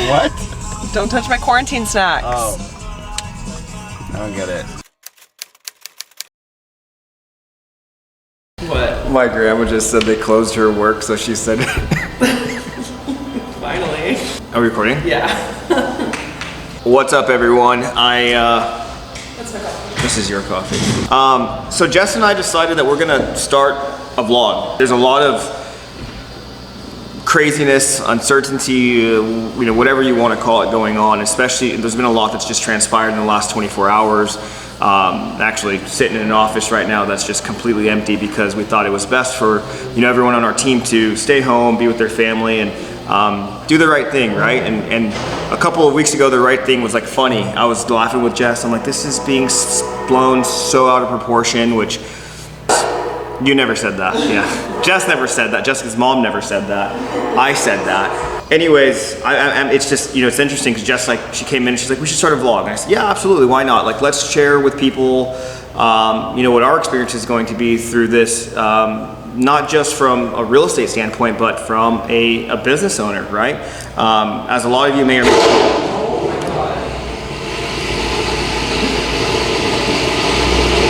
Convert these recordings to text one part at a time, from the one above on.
What? Don't touch my quarantine snacks. Oh. I don't get it. What? My grandma just said they closed her work, so she said... Finally. Are we recording? Yeah. What's up, everyone? That's my coffee. This is your coffee. So Jess and I decided that we're gonna start a vlog. There's a lot of craziness, uncertainty, you know, whatever you want to call it going on, especially there's been a lot that's just transpired in the last 24 hours. Actually sitting in an office right now that's just completely empty because we thought it was best for, you know, everyone on our team to stay home, be with their family, and do the right thing, right? And a couple of weeks ago, the right thing was like funny. I was laughing with Jess. I'm like, this is being blown so out of proportion, which you never said that. Yeah, Jess never said that. Jessica's mom never said that. I said that. Anyways, it's just, you know, it's interesting because Jess, like, she came in and she's like, we should start a vlog. And I said, yeah, absolutely, why not? Like, let's share with people, you know, what our experience is going to be through this, not just from a real estate standpoint, but from a business owner, right? As a lot of you may or may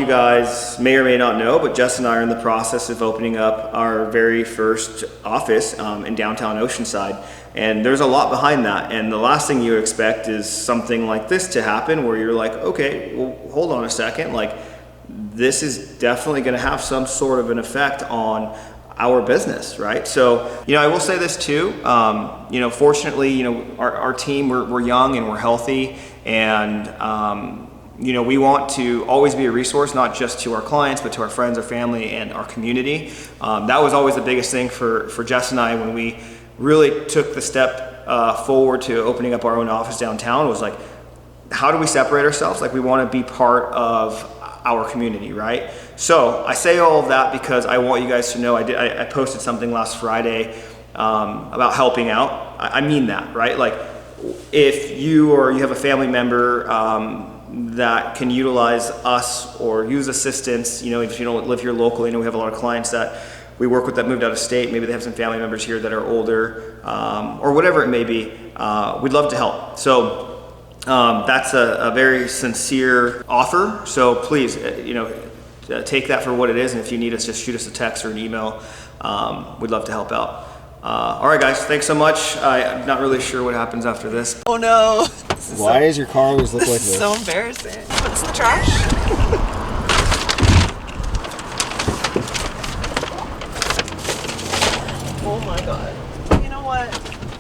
you guys may or may not know, but Jess and I are in the process of opening up our very first office in downtown Oceanside. And there's a lot behind that. And the last thing you expect is something like this to happen where you're like, okay, well, hold on a second. Like, this is definitely going to have some sort of an effect on our business, right? So, you know, I will say this too, you know, fortunately, you know, our team, we're young and we're healthy, and, you know, we want to always be a resource, not just to our clients, but to our friends, our family, and our community. That was always the biggest thing for Jess and I when we really took the step forward to opening up our own office downtown. It was like, how do we separate ourselves? Like, we want to be part of our community, right? So I say all of that because I want you guys to know I posted something last Friday about helping out. I mean that, right? Like, if you have a family member that can utilize us or use assistance, you know, if you don't live here locally, you know, we have a lot of clients that we work with that moved out of state, maybe they have some family members here that are older, or whatever it may be, we'd love to help. So that's a very sincere offer. So please, you know, take that for what it is. And if you need us, just shoot us a text or an email. We'd love to help out. All right, guys, thanks so much. I'm not really sure what happens after this. Oh no. Why does your car always look like this? This is so embarrassing. What's the trash? Oh my God. You know what?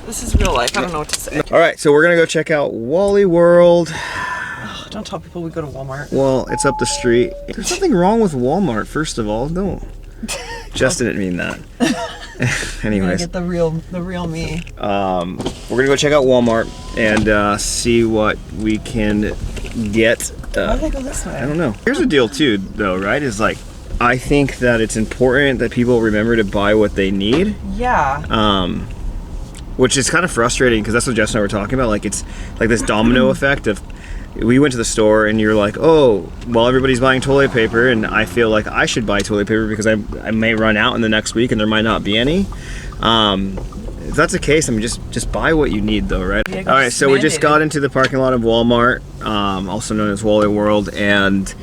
This is real life. I don't know what to say. All right, so we're gonna go check out Wally World. Oh, don't tell people we go to Walmart. Well, it's up the street. There's nothing wrong with Walmart, first of all. No. Just didn't mean that. Anyways. Get the real me. We're gonna go check out Walmart and see what we can get. Why did I go this way? I don't know. Here's the deal too, though, right? Is like, I think that it's important that people remember to buy what they need. Yeah. Which is kind of frustrating because that's what Jess and I were talking about. Like, it's like this domino effect of, we went to the store and you're like, oh, well, everybody's buying toilet paper and I feel like I should buy toilet paper because I may run out in the next week and there might not be any. If that's the case, I mean, just buy what you need though, right? Yeah, all right, so we just got into the parking lot of Walmart, also known as Wally World, and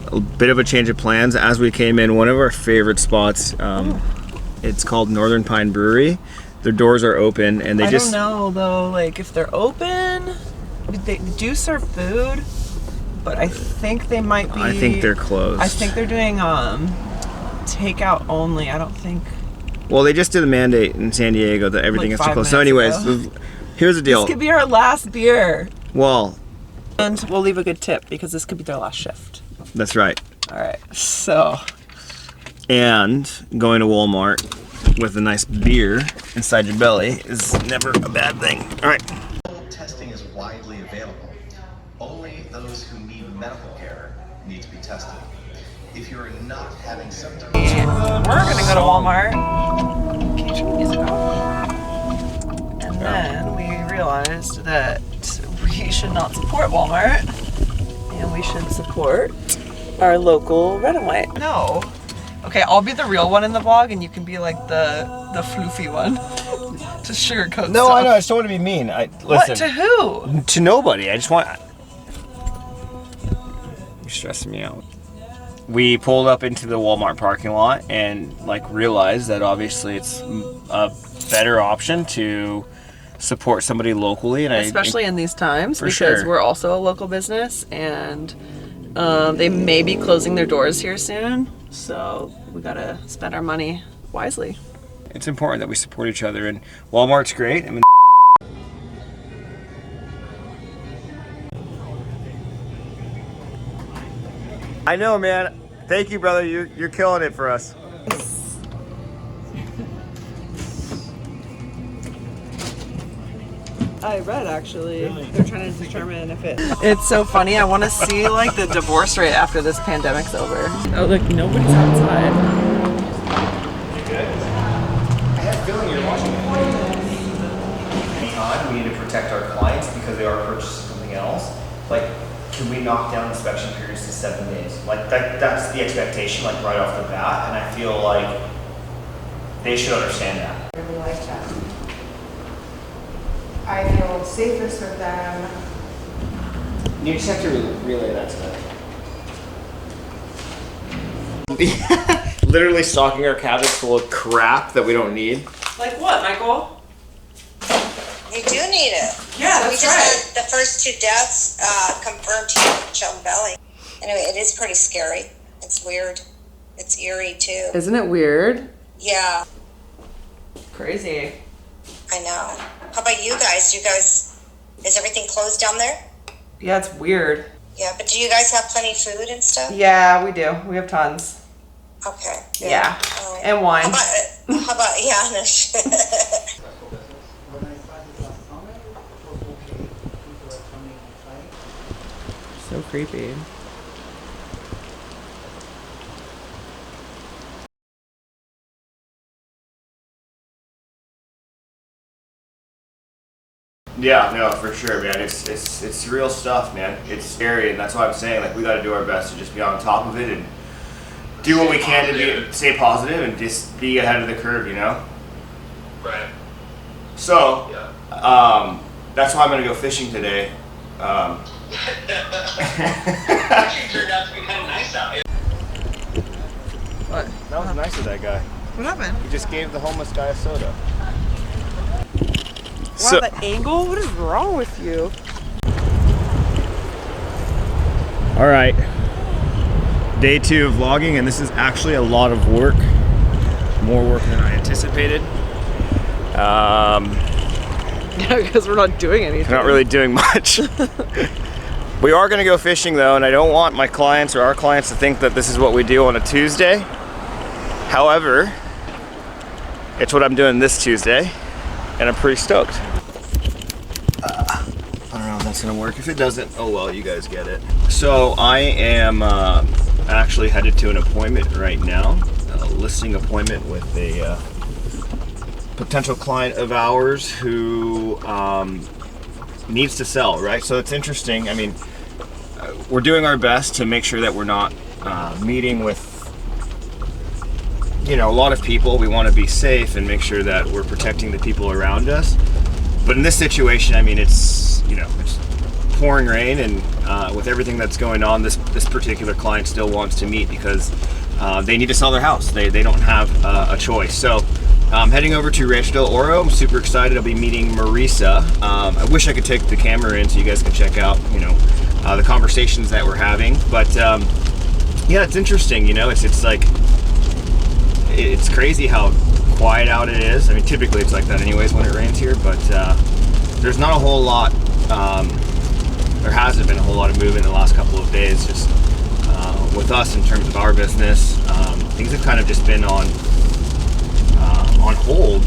a bit of a change of plans. As we came in, one of our favorite spots, it's called Northern Pine Brewery. Their doors are open and they just... I don't know though, like if they're open, they do serve food, but I think they might be... I think they're closed. I think they're doing takeout only. I don't think... Well, they just did a mandate in San Diego that everything Like has to close. So anyways, here's the deal. This could be our last beer. Well... And we'll leave a good tip because this could be their last shift. That's right. All right, so... And going to Walmart with a nice beer inside your belly is never a bad thing. All right. Testing is widely available. Only those who need medical care need to be tested. If you're not having symptoms... We're gonna go to Walmart. Can you turn the music off? And then we realized that we should not support Walmart. And we should support our local red and white. No. Okay, I'll be the real one in the vlog and you can be like the floofy one. to sugarcoat No, stuff. I know. I just don't want to be mean. Listen. What, to who? To nobody. I just want. You're stressing me out. We pulled up into the Walmart parking lot and like realized that obviously it's a better option to support somebody locally, and Especially in these times, For because sure. we're also a local business, and they may be closing their doors here soon. So we gotta spend our money wisely. it's important that we support each other, and Walmart's great. I mean, I know, man. Thank you, brother. You're killing it for us. I read actually. They're trying to determine if It's so funny. I want to see like the divorce rate after this pandemic's over. Oh, look, nobody's outside. I have a feeling you're watching it. Anytime we need to protect our clients because they are purchasing something else, like, can we knock down inspection periods to 7 days? Like, that's the expectation, like, right off the bat, and I feel like they should understand that. Really like them. I feel safest with them. You just have to relay that to them. Literally stocking our cabinets full of crap that we don't need. Like what, Michael? You do need it. Yeah, So we that's just right. had the first 2 deaths confirmed here in Shelton Valley. Anyway, it is pretty scary. It's weird. It's eerie too. Isn't it weird? Yeah, Crazy. I know. How about you guys? Is everything closed down there? Yeah, it's weird. Yeah, but do you guys have plenty of food and stuff? Yeah, we do. We have tons. Okay. Yeah. All right. And wine. How about yeah, no shit. So creepy. Yeah, no, for sure, man. It's real stuff, man. It's scary, and that's why I'm saying, like, we got to do our best to just be on top of it and do what we can to stay positive and just be ahead of the curve, you know? Right. So, Yeah. that's why I'm gonna go fishing today. Actually turned out to be kind of nice out here. What? That was nice of that guy. What happened? He just gave the homeless guy a soda. Wow, the angle? What is wrong with you? All right, day 2 of vlogging, and this is actually a lot of work, more work than I anticipated. Yeah, because we're not doing anything. Not really doing much. We are gonna go fishing though, and I don't want my clients or our clients to think that this is what we do on a Tuesday. However, it's what I'm doing this Tuesday, and I'm pretty stoked. I don't know if that's gonna work. If it doesn't, oh well, you guys get it. So I am actually headed to an appointment right now, a listing appointment with a potential client of ours who needs to sell, right? So it's interesting. I mean, we're doing our best to make sure that we're not meeting with, you know, a lot of people. We want to be safe and make sure that we're protecting the people around us. But in this situation, I mean, it's, you know, it's pouring rain, and with everything that's going on, this particular client still wants to meet because they need to sell their house. They don't have a choice. So I'm heading over to Rancho del Oro. I'm super excited. I'll be meeting Marisa. I wish I could take the camera in so you guys can check out, you know, the conversations that we're having. But yeah, it's interesting. You know, it's like, it's crazy how quiet out it is. I mean, typically it's like that anyways when it rains here, but there's not a whole lot, there hasn't been a whole lot of movement in the last couple of days, just with us in terms of our business. Things have kind of just been on hold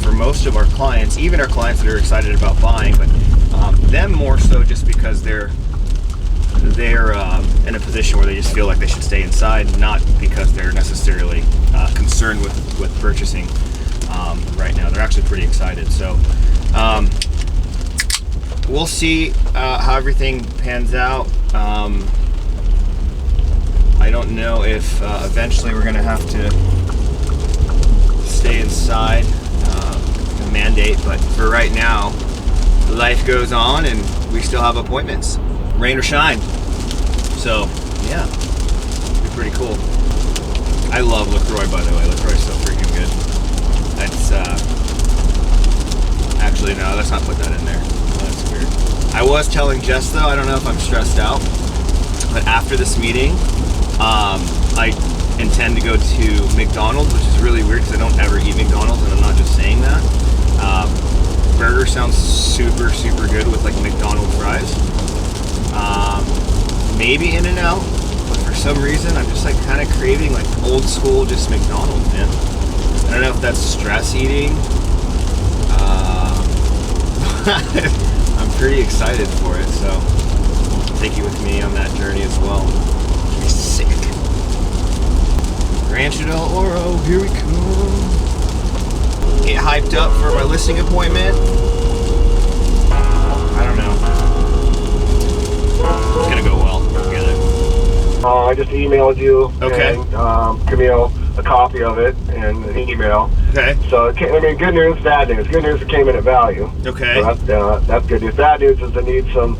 for most of our clients, even our clients that are excited about buying, but them more so just because they're in a position where they just feel like they should stay inside, not because they're necessarily concerned with purchasing right now. They're actually pretty excited. So we'll see how everything pans out. I don't know if eventually we're gonna have to stay inside. mandate, but for right now, life goes on and we still have appointments, rain or shine. So yeah, it'd be pretty cool. I love LaCroix, by the way. LaCroix's so freaking good. That's actually, no, let's not put that in there. That's weird. I was telling Jess though, I don't know if I'm stressed out, but after this meeting, I intend to go to McDonald's, which is really weird because I don't ever eat McDonald's, and I'm not just saying that. Burger sounds super, super good with like McDonald's fries. Maybe In-N-Out, but for some reason I'm just like kind of craving like old school just McDonald's, man. I don't know if that's stress eating. I'm pretty excited for it, so I'll take you with me on that journey as well. It'll be sick. Rancho del Oro, here we come. Get hyped up for my listing appointment. I don't know. It's gonna go well. Get it. I just emailed you Okay. and Camille a copy of it and an email. Okay. So, I mean, good news, bad news. Good news, it came in at value. Okay. So that's good news. Bad news is it needs some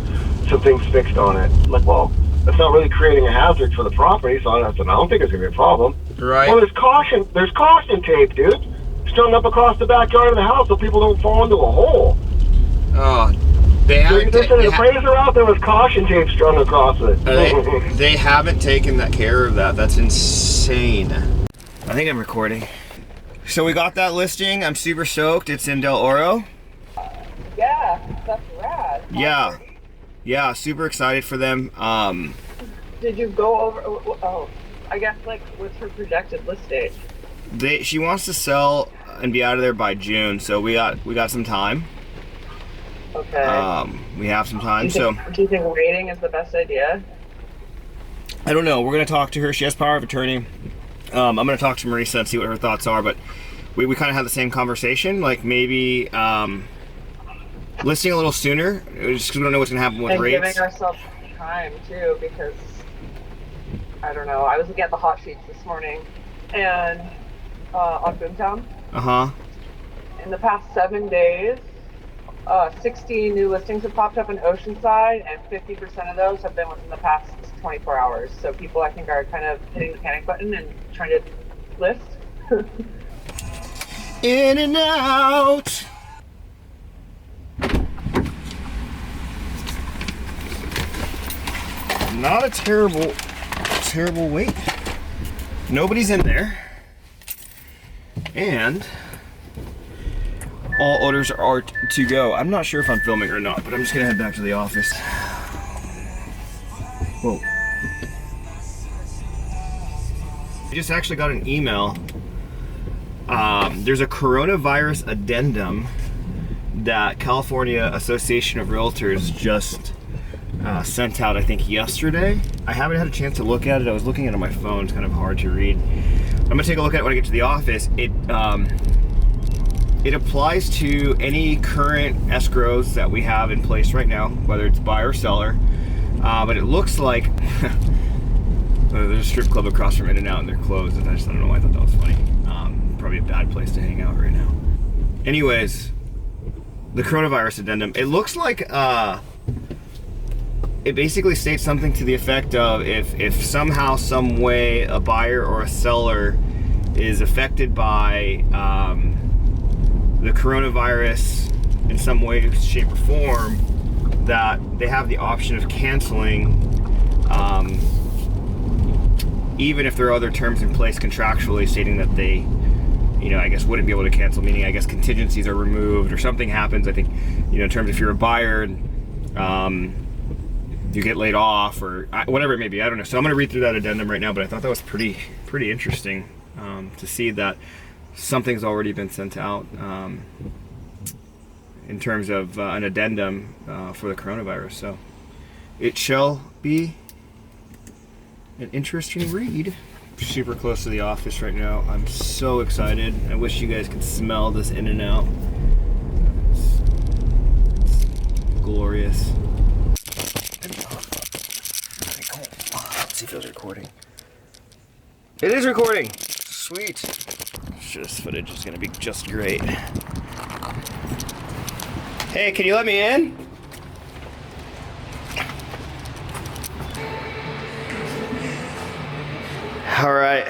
things fixed on it. I'm like, well, that's not really creating a hazard for the property, so I don't think it's gonna be a problem. Right. Well, there's caution tape, dude, strung up across the backyard of the house so people don't fall into a hole. Oh, they haven't. There's an appraiser out there with caution tape strung across it. They haven't taken that care of that. That's insane. I think I'm recording. So we got that listing. I'm super stoked. It's in Del Oro. Yeah, that's rad. Yeah, super excited for them. Did you go over? Oh, I guess like what's her projected list date? She wants to sell and be out of there by June, so we got some time. Okay. We have some time. Do you think waiting is the best idea? I don't know. We're gonna talk to her. She has power of attorney. I'm gonna talk to Marisa and see what her thoughts are, but we kind of had the same conversation. Like maybe listing a little sooner, just because we don't know what's gonna happen with And rates. giving ourselves time too, because I don't know. I was looking at the hot sheets this morning, and on Boomtown. In the past 7 days, 60 new listings have popped up in Oceanside, and 50% of those have been within the past 24 hours. So people, I think, are kind of hitting the panic button and trying to list. In and out. Not a terrible wait. Nobody's in there. And all orders are to go. I'm not sure if I'm filming or not, but I'm just gonna head back to the office. Whoa. I just actually got an email. There's a coronavirus addendum that California Association of Realtors just sent out, I think, yesterday. I haven't had a chance to look at it. I was looking at it on my phone. It's kind of hard to read. I'm gonna take a look at it when I get to the office. It applies to any current escrows that we have in place right now, whether it's buyer or seller. But it looks like there's a strip club across from In-N-Out and they're closed, and I don't know why I thought that was funny. Probably a bad place to hang out right now. Anyways, the coronavirus addendum. It looks like it basically states something to the effect of if somehow, some way, a buyer or a seller is affected by the coronavirus in some way, shape, or form, that they have the option of canceling, even if there are other terms in place contractually stating that they, I guess wouldn't be able to cancel, meaning I guess contingencies are removed or something happens. I think, in terms if you're a buyer, you get laid off or whatever it may be. I don't know. So I'm going to read through that addendum right now, but I thought that was pretty interesting to see that something's already been sent out in terms of an addendum for the coronavirus. So it shall be an interesting read. Super close to the office right now. I'm so excited. I wish you guys could smell this In-N-Out. It's glorious. Let's see if it was recording. It is recording. Sweet. This footage is gonna be just great. Hey, can you let me in? All right.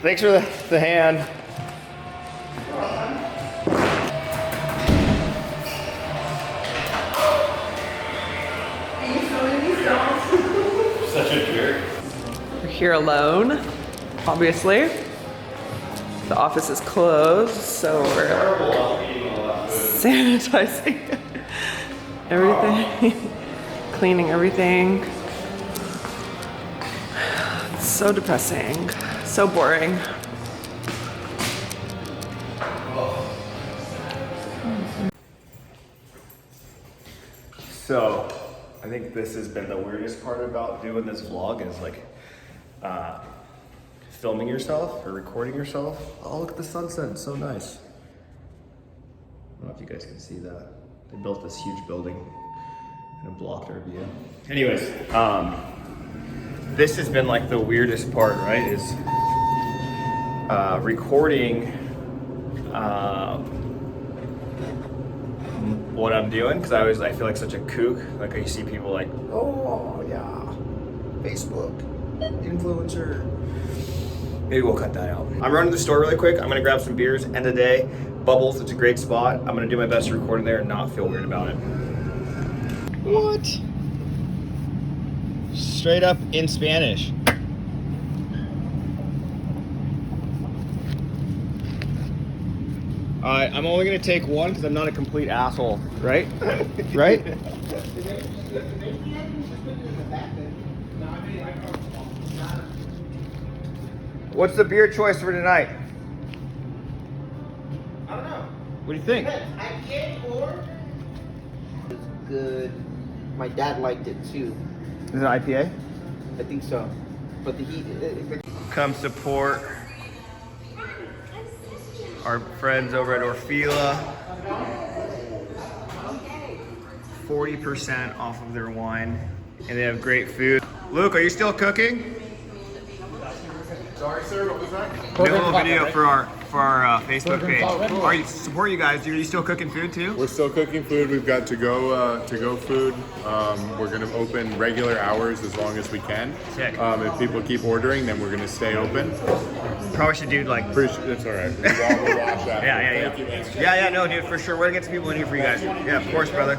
Thanks for the hand. Such a jerk. We're here alone, obviously. The office is closed, so we're sanitizing everything, cleaning everything. It's so depressing, so boring. So, I think this has been the weirdest part about doing this vlog is like filming yourself or recording yourself. Oh, look at the sunset, it's so nice. I don't know if you guys can see that. They built this huge building and it blocked our view. Anyways, this has been like the weirdest part, right? Is recording what I'm doing, because I feel like such a kook. Like I see people like, oh yeah, Facebook, influencer. Maybe we'll cut that out. I'm running to the store really quick. I'm gonna grab some beers, end of the day. Bubbles, it's a great spot. I'm gonna do my best to record in there and not feel weird about it. What? Straight up in Spanish. Alright, I'm only gonna take one because I'm not a complete asshole, right? Right? What's the beer choice for tonight? I don't know. What do you think? IPA or? It's good. My dad liked it too. Is it IPA? I think so. But the heat. Come support our friends over at Orfila. 40% off of their wine, and they have great food. Luke, are you still cooking? Sorry, sir. What was that? Do a little video for our Facebook page. Are you support you guys? Are you still cooking food too? We're still cooking food. We've got to-go food. We're going to open regular hours as long as we can. Sick. If people keep ordering, then we're going to stay open. Probably should do like. It's all right. We'll watch that. Yeah. Thank you, man. Yeah, no, dude, for sure. We're gonna get some people in here for you guys. Yeah, of course, brother.